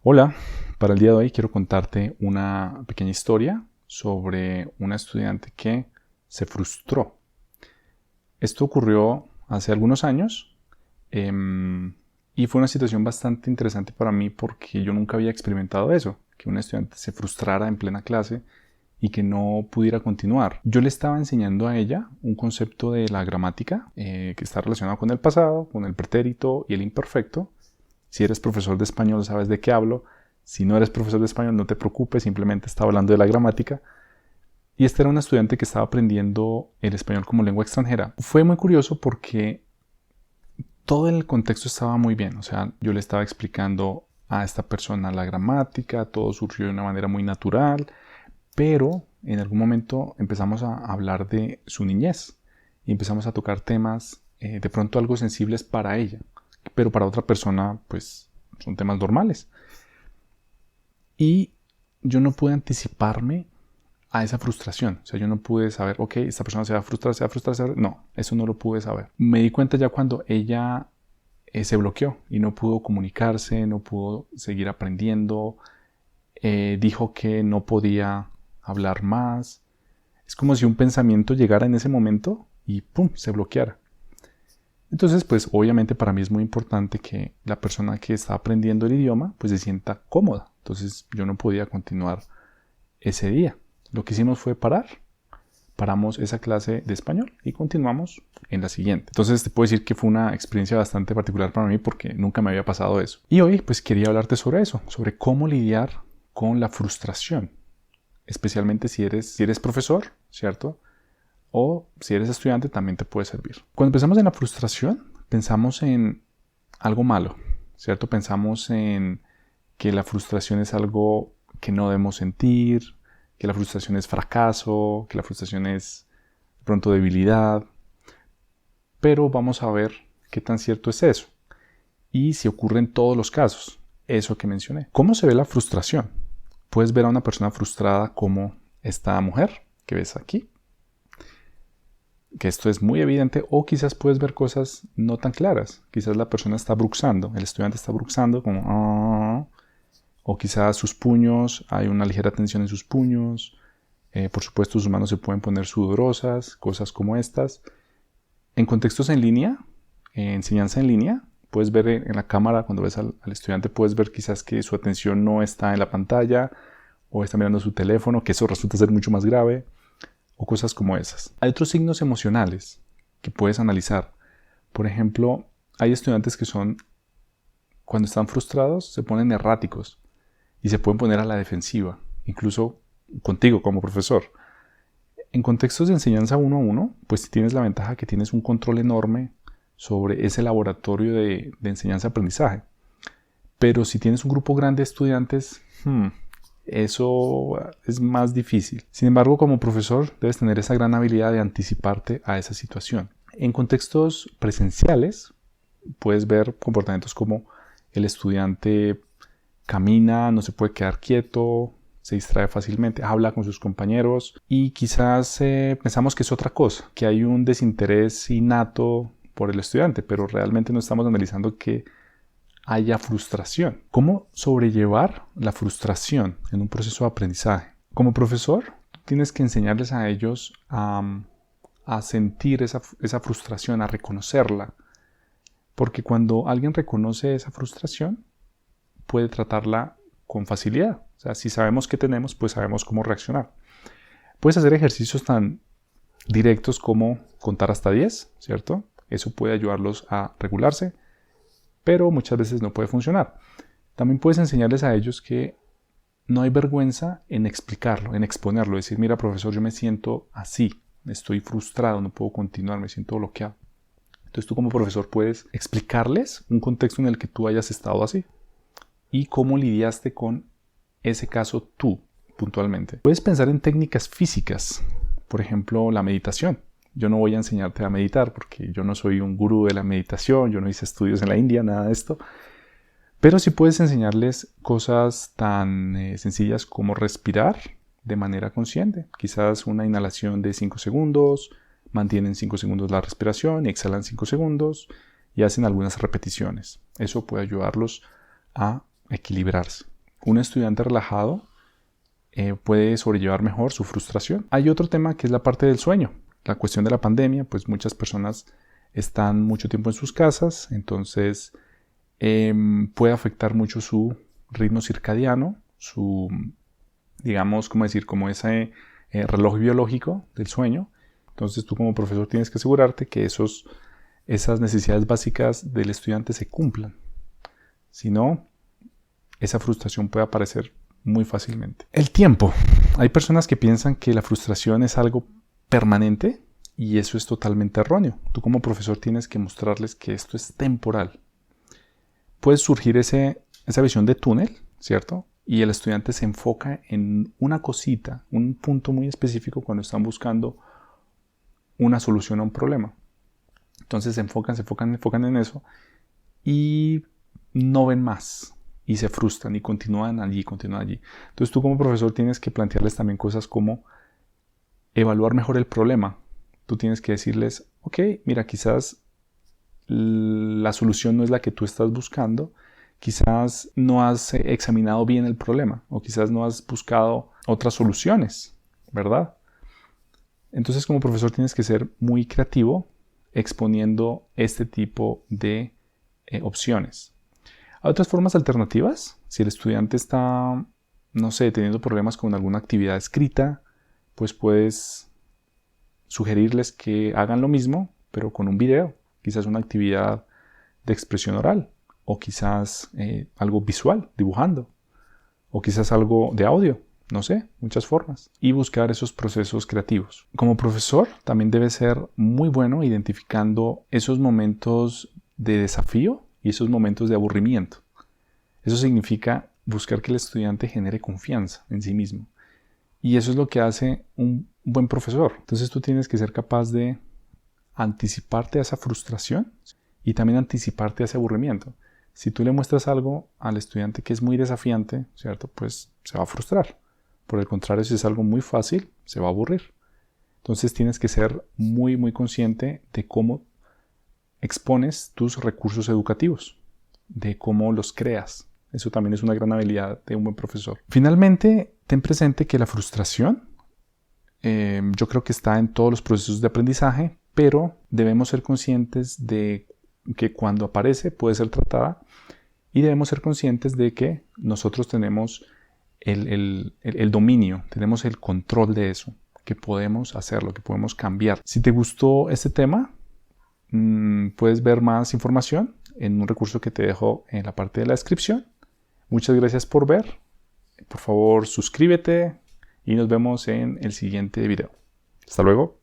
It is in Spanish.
Hola, para el día de hoy quiero contarte una pequeña historia sobre una estudiante que se frustró. Esto ocurrió hace algunos años y fue una situación bastante interesante para mí porque yo nunca había experimentado eso, que un estudiante se frustrara en plena clase y que no pudiera continuar. Yo le estaba enseñando a ella un concepto de la gramática que está relacionado con el pasado, con el pretérito y el imperfecto. Si eres profesor de español sabes de qué hablo. Si no eres profesor de español no te preocupes, simplemente estaba hablando de la gramática. Y esta era una estudiante que estaba aprendiendo el español como lengua extranjera. Fue muy curioso porque todo el contexto estaba muy bien. O sea, yo le estaba explicando a esta persona la gramática, todo surgió de una manera muy natural, pero en algún momento empezamos a hablar de su niñez y empezamos a tocar temas de pronto algo sensibles para ella, pero para otra persona pues son temas normales. Y yo no pude anticiparme a esa frustración. O sea, yo no pude saber, ok, esta persona se va a frustrar. No, eso no lo pude saber. Me di cuenta ya cuando ella se bloqueó y no pudo comunicarse, no pudo seguir aprendiendo, dijo que no podía hablar más. Es como si un pensamiento llegara en ese momento y ¡pum!, se bloqueara. Entonces, pues obviamente para mí es muy importante que la persona que está aprendiendo el idioma pues se sienta cómoda. Entonces yo no podía continuar ese día. Lo que hicimos fue paramos esa clase de español y continuamos en la siguiente. Entonces te puedo decir que fue una experiencia bastante particular para mí porque nunca me había pasado eso. Y hoy pues quería hablarte sobre eso, sobre cómo lidiar con la frustración, especialmente si eres profesor, ¿cierto? O si eres estudiante también te puede servir. Cuando pensamos en la frustración, pensamos en algo malo, ¿cierto? Pensamos en que la frustración es algo que no debemos sentir, que la frustración es fracaso, que la frustración es de pronto debilidad. Pero vamos a ver qué tan cierto es eso y si ocurre en todos los casos, eso que mencioné. ¿Cómo se ve la frustración? Puedes ver a una persona frustrada como esta mujer que ves aquí, que esto es muy evidente, o quizás puedes ver cosas no tan claras. Quizás la persona está bruxando, el estudiante está bruxando como o quizás sus puños, hay una ligera tensión en sus puños. Por supuesto, sus manos se pueden poner sudorosas, cosas como estas. En contextos en línea, enseñanza en línea, puedes ver en la cámara, cuando ves al estudiante, puedes ver quizás que su atención no está en la pantalla o está mirando su teléfono, que eso resulta ser mucho más grave, o cosas como esas. Hay otros signos emocionales que puedes analizar. Por ejemplo, hay estudiantes que cuando están frustrados, se ponen erráticos y se pueden poner a la defensiva, incluso contigo como profesor. En contextos de enseñanza uno a uno, pues tienes la ventaja que tienes un control enorme sobre ese laboratorio de enseñanza-aprendizaje. Pero si tienes un grupo grande de estudiantes, eso es más difícil. Sin embargo, como profesor, debes tener esa gran habilidad de anticiparte a esa situación. En contextos presenciales, puedes ver comportamientos como el estudiante camina, no se puede quedar quieto, se distrae fácilmente, habla con sus compañeros y quizás pensamos que es otra cosa, que hay un desinterés innato por el estudiante, pero realmente no estamos analizando que haya frustración. ¿Cómo sobrellevar la frustración en un proceso de aprendizaje? Como profesor, tienes que enseñarles a ellos a sentir esa frustración, a reconocerla, porque cuando alguien reconoce esa frustración, puede tratarla con facilidad. O sea, si sabemos qué tenemos, pues sabemos cómo reaccionar. Puedes hacer ejercicios tan directos como contar hasta 10, ¿cierto? Eso puede ayudarlos a regularse, pero muchas veces no puede funcionar. También puedes enseñarles a ellos que no hay vergüenza en explicarlo, en exponerlo. Decir, mira, profesor, yo me siento así, estoy frustrado, no puedo continuar, me siento bloqueado. Entonces tú como profesor puedes explicarles un contexto en el que tú hayas estado así y cómo lidiaste con ese caso tú puntualmente. Puedes pensar en técnicas físicas, por ejemplo, la meditación. Yo no voy a enseñarte a meditar porque yo no soy un gurú de la meditación, yo no hice estudios en la India, nada de esto. Pero sí puedes enseñarles cosas tan sencillas como respirar de manera consciente. Quizás una inhalación de 5 segundos, mantienen 5 segundos la respiración y exhalan 5 segundos y hacen algunas repeticiones. Eso puede ayudarlos a equilibrarse. un estudiante relajado puede sobrellevar mejor su frustración. Hay otro tema que es la parte del sueño. La cuestión de la pandemia, pues muchas personas están mucho tiempo en sus casas, entonces puede afectar mucho su ritmo circadiano, su, digamos, como ese reloj biológico del sueño. Entonces tú como profesor tienes que asegurarte que esas necesidades básicas del estudiante se cumplan. Si no, esa frustración puede aparecer muy fácilmente. El tiempo. Hay personas que piensan que la frustración es algo permanente y eso es totalmente erróneo. Tú como profesor tienes que mostrarles que esto es temporal. Puede surgir esa visión de túnel, ¿cierto? Y el estudiante se enfoca en una cosita, un punto muy específico cuando están buscando una solución a un problema. Entonces se enfocan en eso y no ven más. Y se frustran y continúan allí. Entonces tú como profesor tienes que plantearles también cosas como evaluar mejor el problema. Tú tienes que decirles, ok, mira, quizás la solución no es la que tú estás buscando, quizás no has examinado bien el problema o quizás no has buscado otras soluciones, ¿verdad? Entonces como profesor tienes que ser muy creativo exponiendo este tipo de opciones. Hay otras formas alternativas. Si el estudiante está, no sé, teniendo problemas con alguna actividad escrita, pues puedes sugerirles que hagan lo mismo, pero con un video. Quizás una actividad de expresión oral, o quizás algo visual, dibujando, o quizás algo de audio, no sé, muchas formas. Y buscar esos procesos creativos. Como profesor, también debe ser muy bueno identificando esos momentos de desafío y esos momentos de aburrimiento. Eso significa buscar que el estudiante genere confianza en sí mismo. Y eso es lo que hace un buen profesor. Entonces tú tienes que ser capaz de anticiparte a esa frustración y también anticiparte a ese aburrimiento. Si tú le muestras algo al estudiante que es muy desafiante, ¿cierto? Pues se va a frustrar. Por el contrario, si es algo muy fácil, se va a aburrir. Entonces tienes que ser muy, muy consciente de cómo expones tus recursos educativos, de cómo los creas. Eso también es una gran habilidad de un buen profesor. Finalmente, ten presente que la frustración yo creo que está en todos los procesos de aprendizaje, pero debemos ser conscientes de que cuando aparece puede ser tratada y debemos ser conscientes de que nosotros tenemos el dominio, tenemos el control de eso, que podemos hacerlo, que podemos cambiar. Si te gustó este tema, puedes ver más información en un recurso que te dejo en la parte de la descripción. Muchas gracias por ver. Por favor, suscríbete y nos vemos en el siguiente video. Hasta luego.